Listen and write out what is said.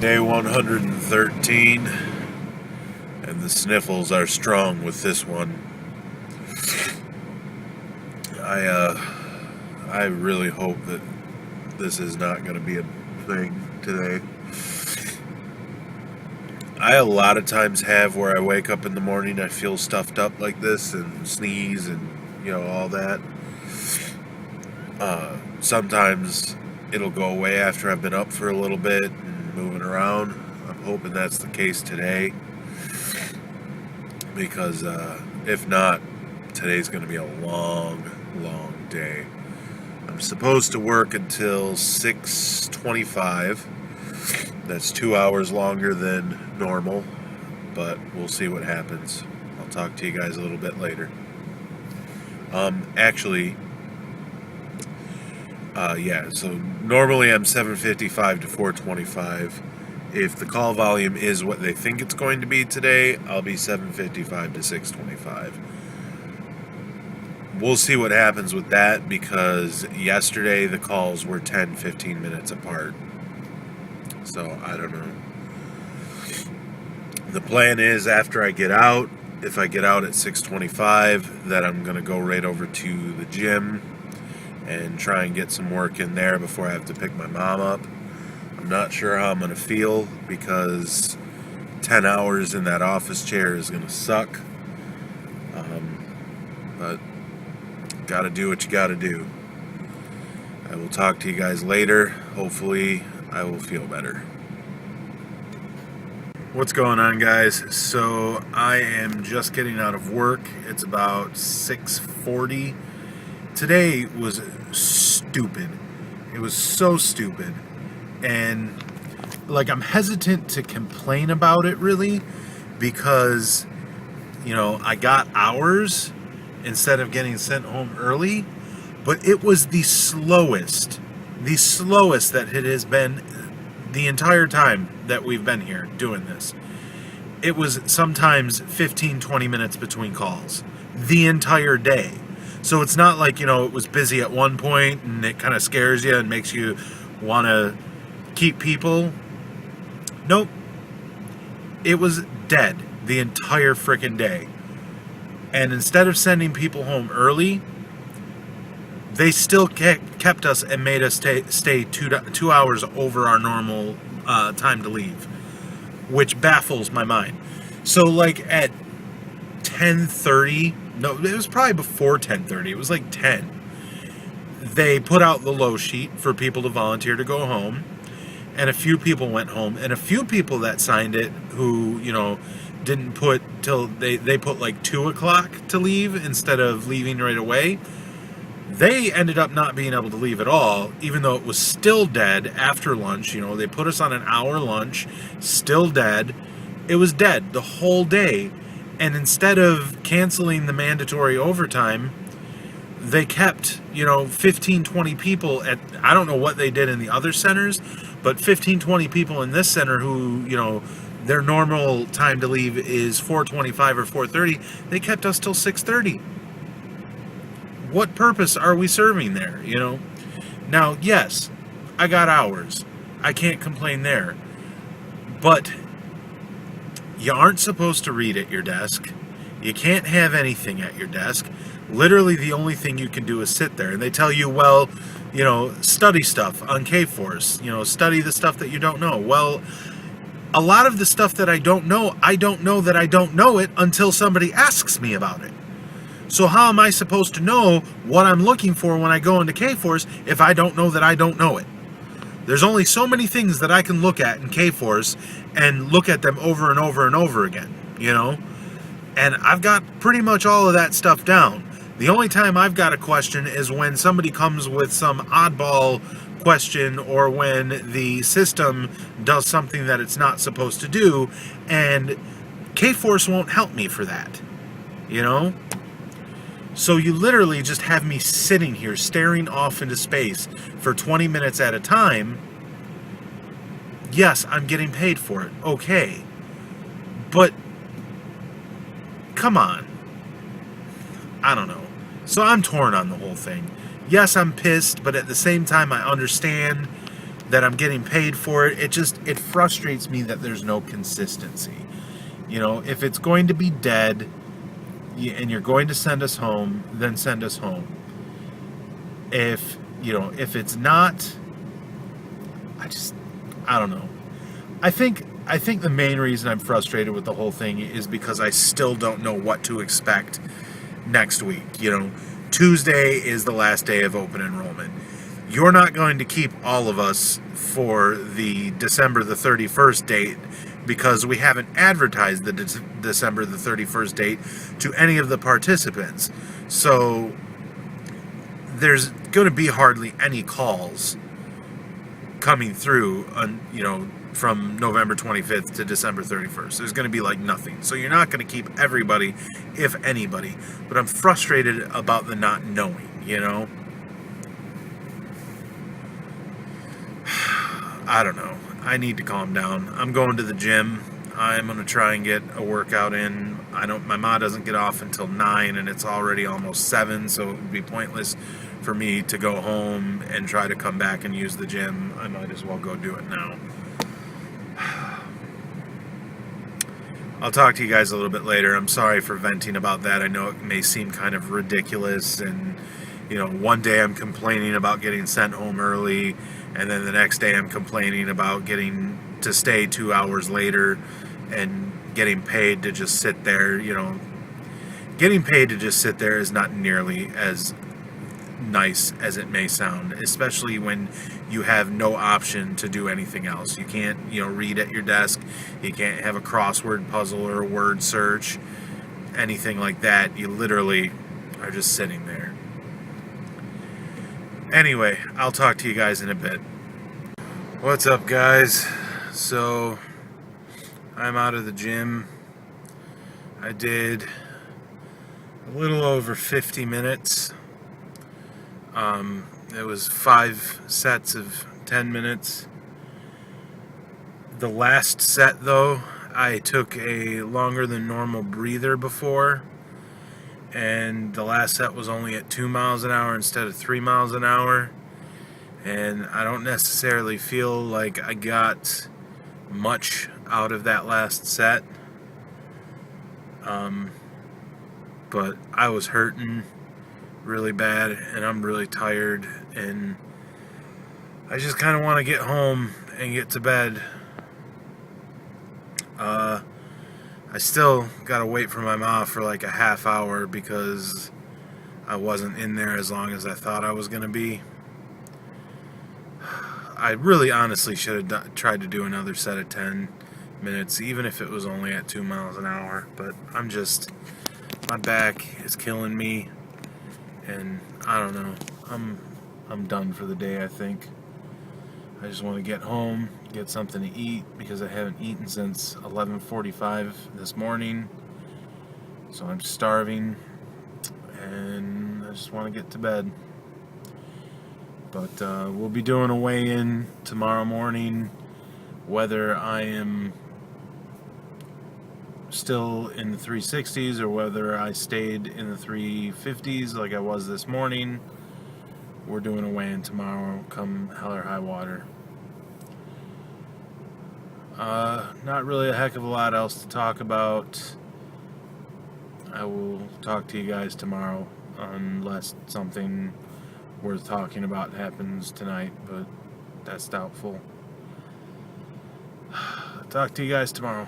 Day 113, and the sniffles are strong with this one. I really hope that this is not going to be a thing today. I a lot of times have where I wake up in the morning, I feel stuffed up like this and sneeze and all that. Sometimes it'll go away after I've been up for a little bit and moving around. I'm hoping that's the case today, because if not, today's going to be a long day. I'm supposed to work until 6:25. That's 2 hours longer than normal, but we'll see what happens. I'll talk to you guys a little bit later. So normally I'm 7:55 to 4:25. If the call volume is what they think it's going to be today, I'll be 7:55 to 6:25. We'll see what happens with that, because yesterday the calls were 10-15 minutes apart. So I don't know. The plan is, after I get out, if I get out at 6:25, that I'm going to go right over to the gym and try and get some work in there before I have to pick my mom up. I'm not sure how I'm going to feel, because 10 hours in that office chair is going to suck. But gotta do what you gotta do. I will talk to you guys later. Hopefully I will feel better. What's going on, guys? So I am just getting out of work. It's about 6:40. Today was stupid. It was so stupid. And I'm hesitant to complain about it, really, because I got hours instead of getting sent home early, but it was the slowest that it has been the entire time that we've been here doing this. It was sometimes 15-20 minutes between calls the entire day. So it's not like, it was busy at one point and it kind of scares you and makes you want to keep people. Nope. It was dead the entire frickin' day. And instead of sending people home early, they still kept us and made us stay 2 hours over our normal time to leave, which baffles my mind. So at 10:30, no, it was probably before 10:30. It was 10. They put out the low sheet for people to volunteer to go home, and a few people went home, and a few people that signed it who, didn't put till they put 2 o'clock to leave instead of leaving right away. They ended up not being able to leave at all, even though it was still dead after lunch. They put us on an hour lunch, still dead. It was dead the whole day. And instead of canceling the mandatory overtime, they kept, 15-20 people at, I don't know what they did in the other centers, but 15-20 people in this center who, their normal time to leave is 4:25 or 4:30. They kept us till 6:30. What purpose are we serving there, Now, yes, I got hours. I can't complain there. But you aren't supposed to read at your desk. You can't have anything at your desk. Literally, the only thing you can do is sit there. And they tell you, well, study stuff on K-Force. Study the stuff that you don't know. Well, a lot of the stuff that I don't know that I don't know it until somebody asks me about it. So how am I supposed to know what I'm looking for when I go into K-Force if I don't know that I don't know it? There's only so many things that I can look at in K-Force and look at them over and over and over again, And I've got pretty much all of that stuff down. The only time I've got a question is when somebody comes with some oddball question, or when the system does something that it's not supposed to do, and K-Force won't help me for that, So you literally just have me sitting here staring off into space for 20 minutes at a time. Yes, I'm getting paid for it, okay, but come on. I don't know. So I'm torn on the whole thing. Yes, I'm pissed, but at the same time I understand that I'm getting paid for it. It frustrates me that there's no consistency. You know, if it's going to be dead and you're going to send us home, then send us home. If it's not, I don't know. I think the main reason I'm frustrated with the whole thing is because I still don't know what to expect next week. Tuesday is the last day of open enrollment. You're not going to keep all of us for the December the 31st date because we haven't advertised the December the 31st date to any of the participants. So there's going to be hardly any calls coming through from November 25th to December 31st. There's going to be like nothing. So you're not going to keep everybody, if anybody. But I'm frustrated about the not knowing, I don't know. I need to calm down. I'm going to the gym. I'm going to try and get a workout in. My mom doesn't get off until 9 and it's already almost 7, so it would be pointless for me to go home and try to come back and use the gym. I might as well go do it now. I'll talk to you guys a little bit later. I'm sorry for venting about that. I know it may seem kind of ridiculous, and one day I'm complaining about getting sent home early, and then the next day I'm complaining about getting to stay 2 hours later and getting paid to just sit there. Getting paid to just sit there is not nearly as nice as it may sound, especially when you have no option to do anything else. You can't, read at your desk. You can't have a crossword puzzle or a word search, anything like that. You literally are just sitting there. Anyway, I'll talk to you guys in a bit. What's up, guys? So, I'm out of the gym. I did a little over 50 minutes. It was 5 sets of 10 minutes. The last set, though, I took a longer than normal breather before, and the last set was only at 2 miles an hour instead of 3 miles an hour, and I don't necessarily feel like I got much out of that last set, but I was hurting really bad, and I'm really tired, and I just kind of want to get home and get to bed. I still gotta wait for my mom for like a half hour because I wasn't in there as long as I thought I was gonna be. I really honestly should have tried to do another set of 10 minutes, even if it was only at 2 miles an hour, but my back is killing me, and I don't know, I'm done for the day, I think. I just want to get home, get something to eat, because I haven't eaten since 11:45 this morning, so I'm starving, and I just want to get to bed. But we'll be doing a weigh-in tomorrow morning, whether I am still in the 360s or whether I stayed in the 350s like I was this morning. We're doing a weigh-in tomorrow, come hell or high water. Not really a heck of a lot else to talk about. I will talk to you guys tomorrow, unless something worth talking about happens tonight, but that's doubtful. Talk to you guys tomorrow.